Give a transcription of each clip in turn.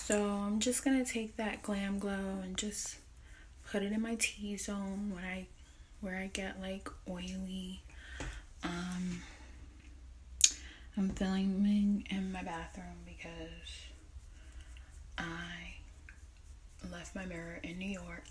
So I'm just gonna take that Glam Glow and just put it in my T-zone where I get like oily. Um, I'm filming in my bathroom because I left my mirror in New York,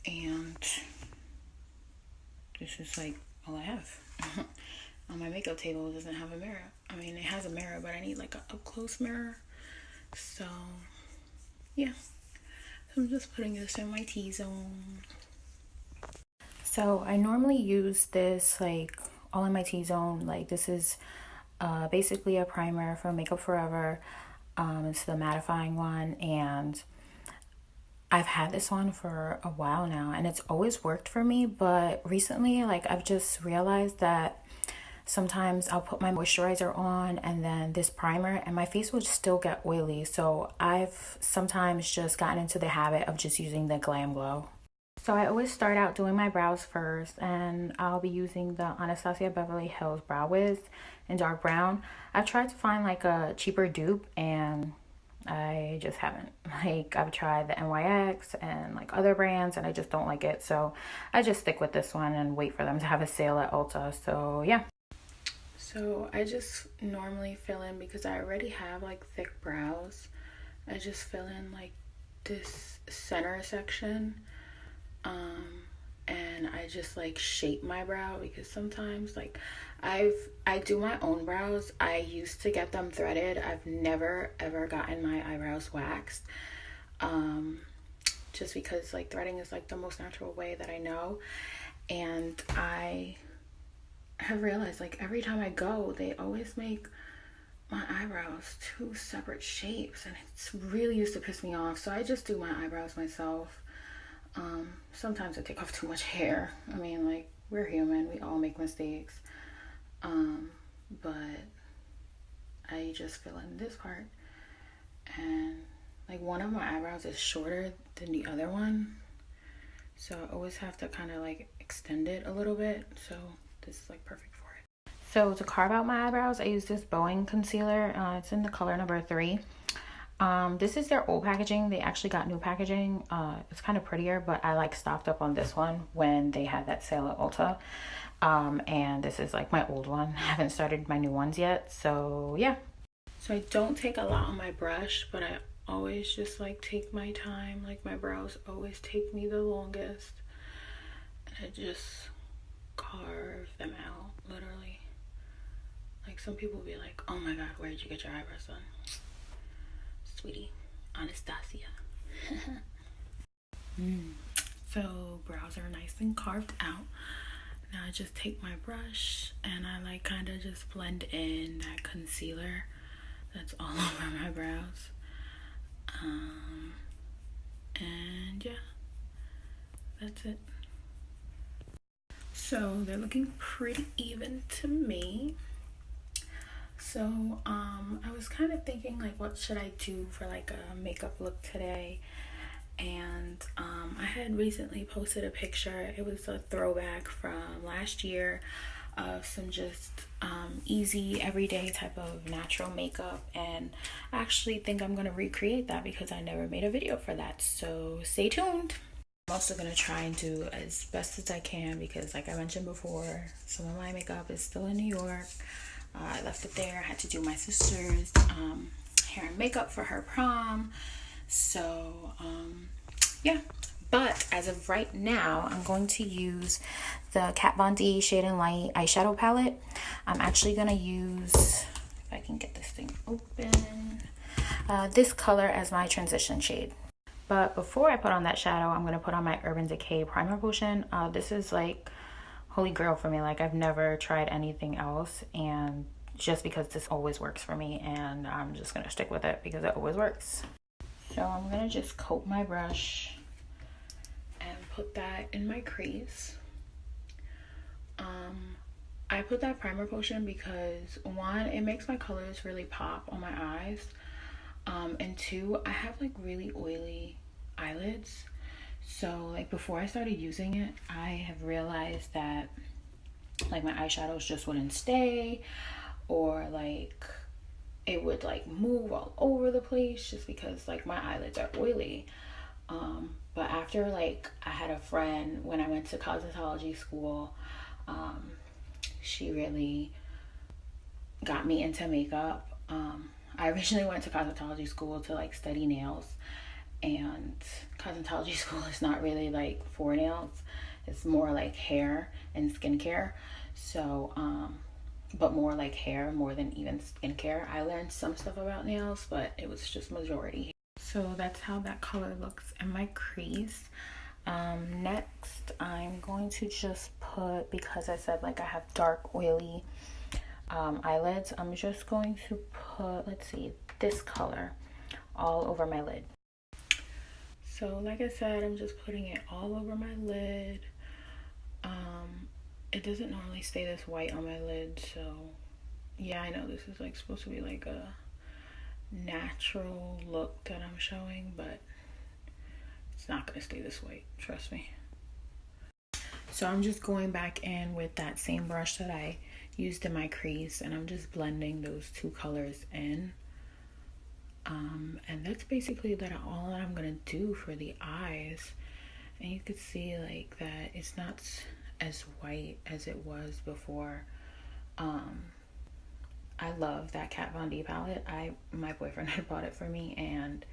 and this is like all I have. On my makeup table it doesn't have a mirror. I mean, it has a mirror, but I need like a up close mirror. So yeah, so I'm just putting this in my T-zone. So I normally use this like all in my T-zone. Like this is basically a primer from Makeup Forever. It's the mattifying one, and I've had this one for a while now, and it's always worked for me. But recently, like I've just realized that sometimes I'll put my moisturizer on and then this primer, and my face will still get oily. So I've sometimes just gotten into the habit of just using the Glam Glow. So I always start out doing my brows first, and I'll be using the Anastasia Beverly Hills Brow Wiz in dark brown. I've tried to find like a cheaper dupe, and I just haven't. Like I've tried the NYX and like other brands, and I just don't like it. So I just stick with this one and wait for them to have a sale at Ulta. So yeah. So I just normally fill in, because I already have like thick brows, I just fill in like this center section, and I just like shape my brow, because sometimes like I do my own brows. I used to get them threaded. I've never ever gotten my eyebrows waxed, just because like threading is like the most natural way that I know. And I have realized like every time I go, they always make my eyebrows two separate shapes, and it's really used to piss me off. So I just do my eyebrows myself. Sometimes I take off too much hair. I mean, like, we're human, we all make mistakes. But I just fill in this part, and like one of my eyebrows is shorter than the other one, so I always have to kind of like extend it a little bit. So this is like perfect for it. So to carve out my eyebrows, I use this Boeing concealer. It's in the color number 3. This is their old packaging. They actually got new packaging. It's kind of prettier, but I like stocked up on this one when they had that sale at Ulta. And this is like my old one. I haven't started my new ones yet, so yeah. So I don't take a lot on my brush, but I always just like take my time. Like my brows always take me the longest, and I just carve them out, literally. Like some people be like, oh my god, where did you get your eyebrows done? Sweetie, Anastasia. So brows are nice and carved out. Now I just take my brush and I like kind of just blend in that concealer that's all over my brows. And yeah, that's it. So they're looking pretty even to me. So I was kind of thinking like, what should I do for like a makeup look today? And I had recently posted a picture. It was a throwback from last year of some just easy everyday type of natural makeup, and I actually think I'm gonna recreate that because I never made a video for that, so stay tuned. I'm also gonna try and do as best as I can, because like I mentioned before, some of my makeup is still in New York. I left it there. I had to do my sister's hair and makeup for her prom. So yeah, but as of right now, I'm going to use the Kat Von D Shade and Light eyeshadow palette. I'm actually gonna use, if I can get this thing open, this color as my transition shade. But before I put on that shadow, I'm gonna put on my Urban Decay primer potion. This is like holy grail for me. Like I've never tried anything else, and just because this always works for me, and I'm just gonna stick with it because it always works. So I'm gonna just coat my brush and put that in my crease. I put that primer potion because 1, it makes my colors really pop on my eyes, and 2, I have like really oily eyelids. So like before I started using it, I have realized that like my eyeshadows just wouldn't stay, or like it would like move all over the place just because like my eyelids are oily. But after like I had a friend when I went to cosmetology school, she really got me into makeup. I originally went to cosmetology school to like study nails, and cosmetology school is not really like for nails. It's more like hair and skincare. So, but more like hair more than even skincare. I learned some stuff about nails, but it was just majority. So that's how that color looks in my crease. Next, I'm going to just put, because I said like I have dark, oily eyelids, I'm just going to put, let's see, this color all over my lid. So like I said, I'm just putting it all over my lid. It doesn't normally stay this white on my lid, so yeah, I know this is like supposed to be like a natural look that I'm showing, but it's not gonna stay this white, trust me. So I'm just going back in with that same brush that I used in my crease, and I'm just blending those two colors in. And that's basically all that I'm gonna do for the eyes. And you could see like that it's not as white as it was before. I love that Kat Von D palette. My boyfriend had bought it for me, and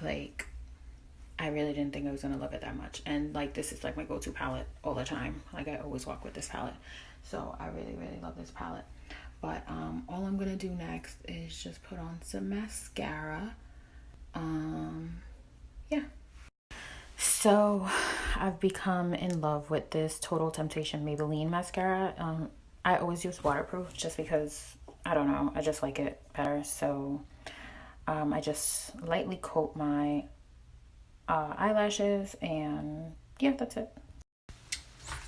like I really didn't think I was gonna love it that much. And like this is like my go-to palette all the time. Like I always walk with this palette. So I really, really love this palette. But all I'm gonna do next is just put on some mascara. Yeah. So I've become in love with this Total Temptation Maybelline mascara. I always use waterproof just because, I don't know, I just like it better. So I just lightly coat my eyelashes, and yeah, that's it.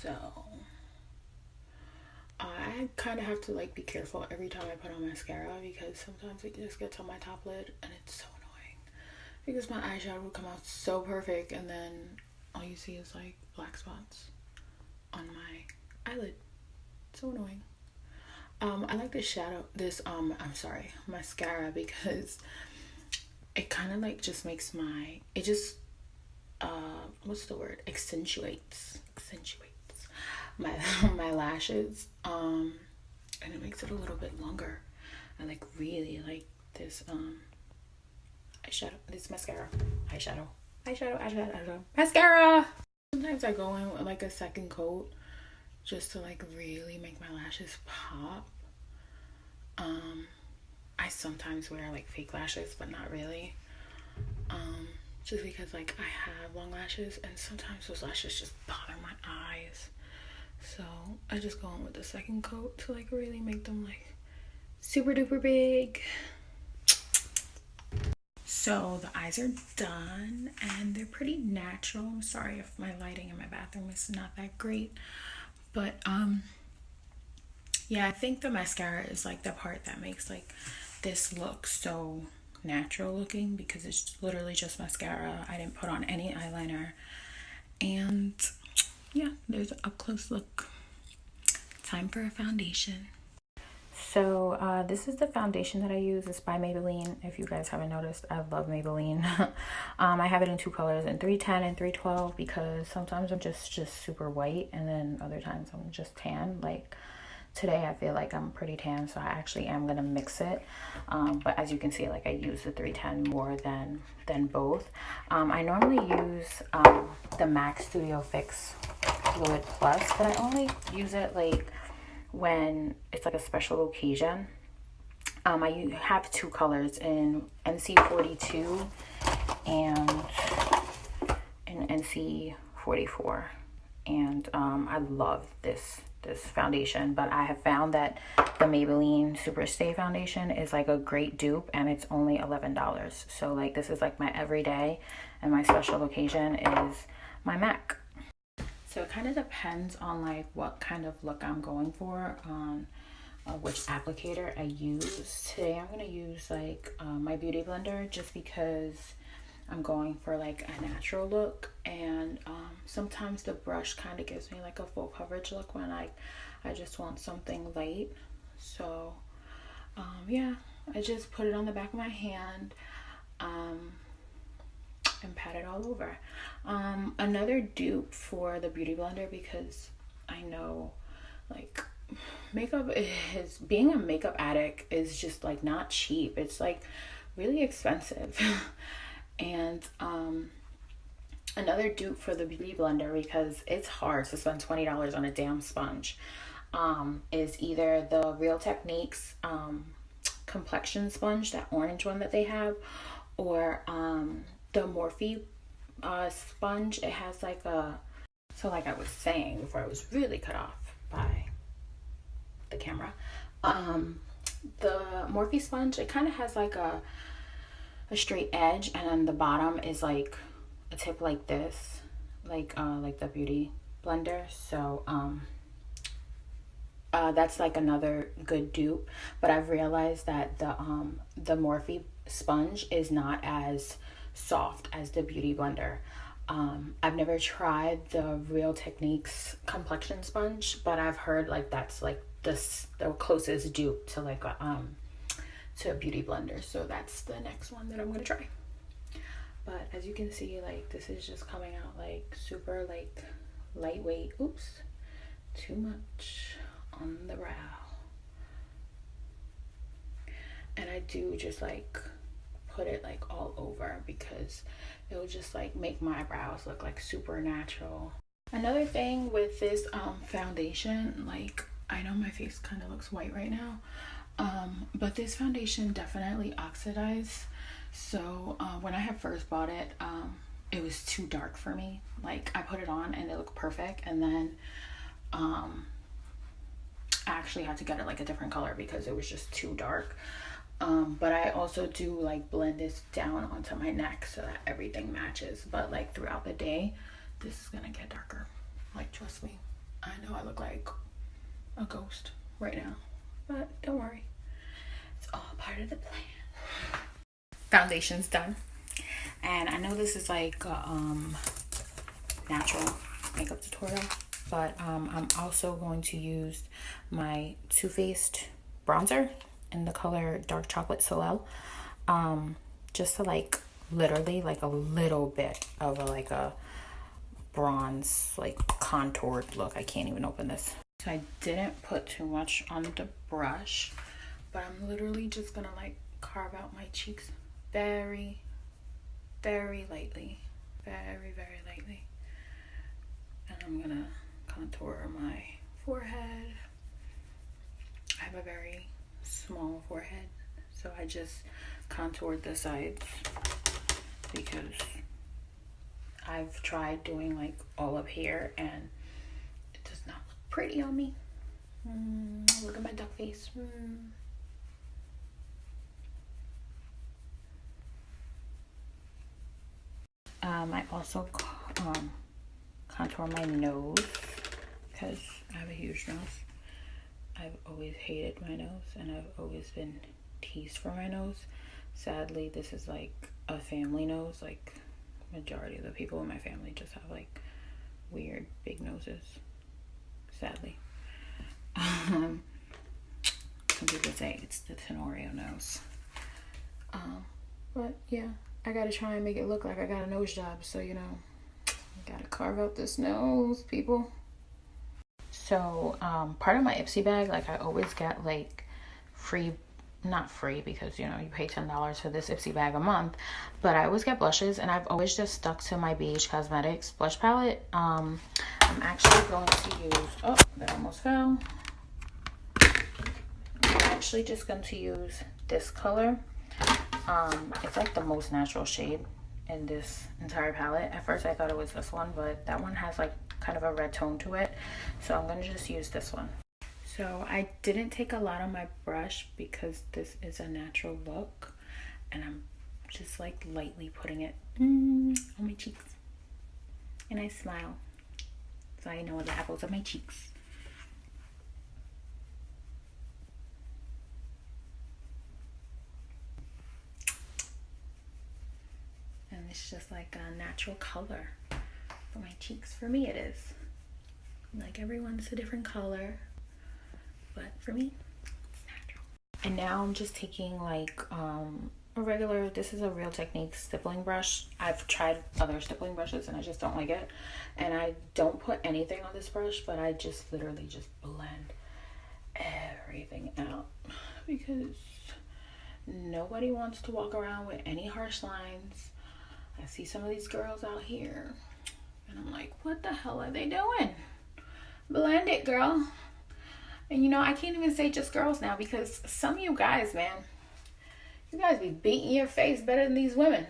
So I kind of have to like be careful every time I put on mascara, because sometimes it just gets on my top lid and it's so annoying, because my eyeshadow would come out so perfect and then all you see is like black spots on my eyelid. So annoying. I like this mascara, because it kind of like just makes it just what's the word, accentuates my my lashes, and it makes it a little bit longer. I like really like this mascara. Sometimes I go in with like a second coat just to like really make my lashes pop. I sometimes wear like fake lashes, but not really. Just because like I have long lashes, and sometimes those lashes just bother my eyes. So I just go in with the second coat to like really make them like super duper big. So the eyes are done and they're pretty natural. I'm sorry if my lighting in my bathroom is not that great, but yeah, I think the mascara is like the part that makes like this look so natural looking, because it's literally just mascara. I didn't put on any eyeliner, and yeah, there's an up close look. Time for a foundation. So this is the foundation that I use. It's by Maybelline. If you guys haven't noticed, I love Maybelline. I have it in two colors, in 310 and 312, because sometimes I'm just super white, and then other times I'm just tan. Like today I feel like I'm pretty tan, so I actually am gonna mix it. But as you can see, like I use the 310 more than both. I normally use the MAC Studio Fix Fluid Plus, but I only use it like when it's like a special occasion. I have two colors in NC42 and in NC44, and I love this foundation. But I have found that the Maybelline Superstay foundation is like a great dupe, and it's only $11. So like this is like my everyday, and my special occasion is my MAC. So it kind of depends on like what kind of look I'm going for, on which applicator I use. Today I'm going to use like my Beauty Blender, just because I'm going for like a natural look, and sometimes the brush kind of gives me like a full coverage look when I just want something light. So yeah, I just put it on the back of my hand and pat it all over. Another dupe for the Beauty Blender, because I know like makeup is, being a makeup addict is just like not cheap. It's like really expensive. And another dupe for the Beauty Blender, because it's hard to spend $20 on a damn sponge, is either the Real Techniques complexion sponge, that orange one that they have, or the Morphe sponge. It has like a, so like I was saying before I was really cut off by the camera, the Morphe sponge, it kind of has like a straight edge, and then the bottom is like a tip like this, like the Beauty Blender. So that's like another good dupe. But I've realized that the Morphe sponge is not as soft as the Beauty Blender. I've never tried the Real Techniques complexion sponge, but I've heard like that's like the closest dupe to like to a Beauty Blender. So that's the next one that I'm gonna try. But as you can see, like this is just coming out like super like lightweight. Oops, too much on the brow. And I do just like put it like all over, because it will just like make my brows look like super natural. Another thing with this foundation, like I know my face kind of looks white right now, but this foundation definitely oxidized. So when I had first bought it, it was too dark for me. Like I put it on and it looked perfect, and then I actually had to get it like a different color because it was just too dark. But I also do like blend this down onto my neck so that everything matches. But like throughout the day, this is gonna get darker. Like trust me, I know I look like a ghost right now, but don't worry, it's all part of the plan. Foundation's done, and I know this is like a natural makeup tutorial, but I'm also going to use my Too Faced bronzer in the color Dark Chocolate Soleil, just to like literally like a little bit of a bronze like contoured look. I can't even open this. So I didn't put too much on the brush, but I'm literally just gonna like carve out my cheeks very, very lightly, very, very lightly. And I'm gonna contour my forehead. I have a very small forehead, so I just contoured the sides because I've tried doing like all up here and it does not look pretty on me. Look at my duck face. I also contour my nose because I have a huge nose. I've always hated my nose and I've always been teased for my nose. Sadly, this is like a family nose. Like majority of the people in my family just have like weird big noses, sadly. Some people say it's the Tenorio nose. But yeah, I gotta try and make it look like I got a nose job. So, you know, I gotta carve out this nose, people. So part of my Ipsy bag, like I always get like free, not free because you know you pay $10 for this Ipsy bag a month, but I always get blushes, and I've always just stuck to my BH Cosmetics blush palette. I'm actually going to use, oh, that almost fell. I'm actually just going to use this color. It's like the most natural shade in this entire palette. At first I thought it was this one, but that one has like kind of a red tone to it, so I'm gonna just use this one. So I didn't take a lot on my brush because this is a natural look, and I'm just like lightly putting it on my cheeks, and I smile so I know the apples of my cheeks. And it's just like a natural color for my cheeks. For me it is. Like everyone's a different color, but for me it's natural. And now I'm just taking like a regular, this is a Real Techniques stippling brush. I've tried other stippling brushes and I just don't like it. And I don't put anything on this brush, but I just literally just blend everything out because nobody wants to walk around with any harsh lines. I see some of these girls out here and I'm like, what the hell are they doing? Blend it, girl. And you know, I can't even say just girls now because some of you guys, man, you guys be beating your face better than these women.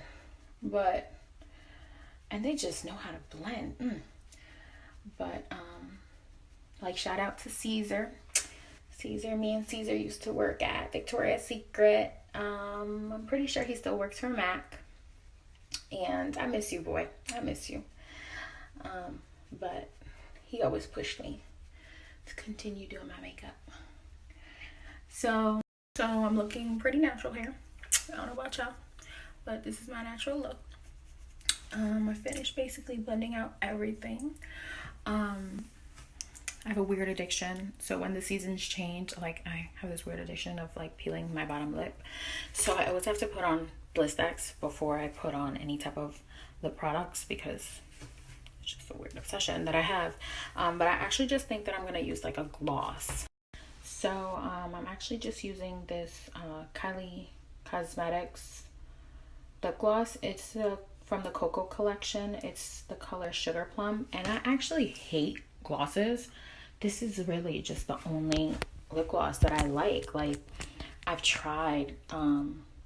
And they just know how to blend. But, like, shout out to Caesar. Caesar, me and Caesar used to work at Victoria's Secret. I'm pretty sure he still works for MAC. And I miss you, boy. I miss you. But he always pushed me to continue doing my makeup. So I'm looking pretty natural here. I don't know about y'all, but this is my natural look. I finished basically blending out everything. I have a weird addiction, so when the seasons change, like I have this weird addiction of like peeling my bottom lip, so I always have to put on Blistex before I put on any type of lip products because it's just a weird obsession that I have. But I actually just think that I'm gonna use like a gloss. So I'm actually just using this Kylie Cosmetics lip gloss. It's from the Cocoa collection. It's the color Sugar Plum, and I actually hate glosses. This is really just the only lip gloss that I like. Like, I've tried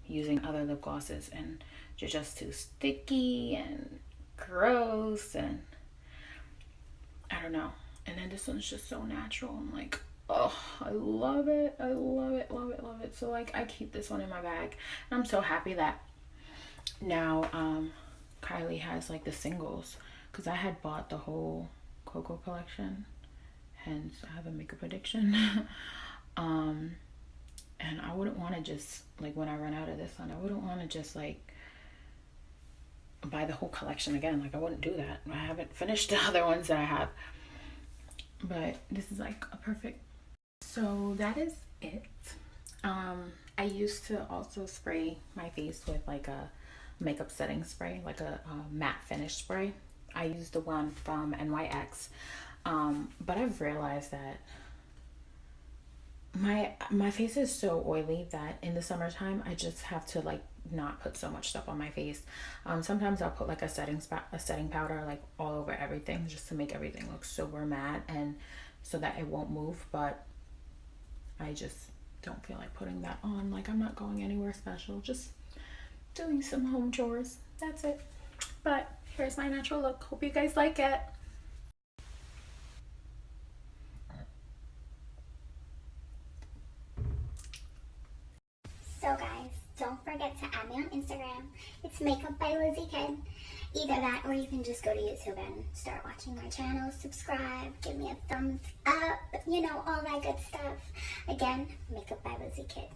using other lip glosses and they're just too sticky and gross and I don't know. And then this one's just so natural. I'm like, oh, I love it. I love it, love it, love it. So like I keep this one in my bag. And I'm so happy that now Kylie has like the singles, because I had bought the whole Cocoa collection, hence I have a makeup addiction. And I wouldn't want to just like, when I run out of this one, I wouldn't want to just like buy the whole collection again. Like I wouldn't do that. I haven't finished the other ones that I have, but this is like a perfect. So that is it. I used to also spray my face with like a makeup setting spray, like a matte finish spray. I used the one from NYX, but I've realized that my face is so oily that in the summertime I just have to like not put so much stuff on my face. Sometimes I'll put like a setting powder like all over everything just to make everything look super matte and so that it won't move, but I just don't feel like putting that on. Like I'm not going anywhere special, just doing some home chores. That's it. But here's my natural look. Hope you guys like it. So guys, don't forget to add me on Instagram. It's Makeup by Lizzie Kid. Either that or you can just go to YouTube and start watching my channel, subscribe, give me a thumbs up, you know, all that good stuff. Again, Makeup by Lizzie Kid.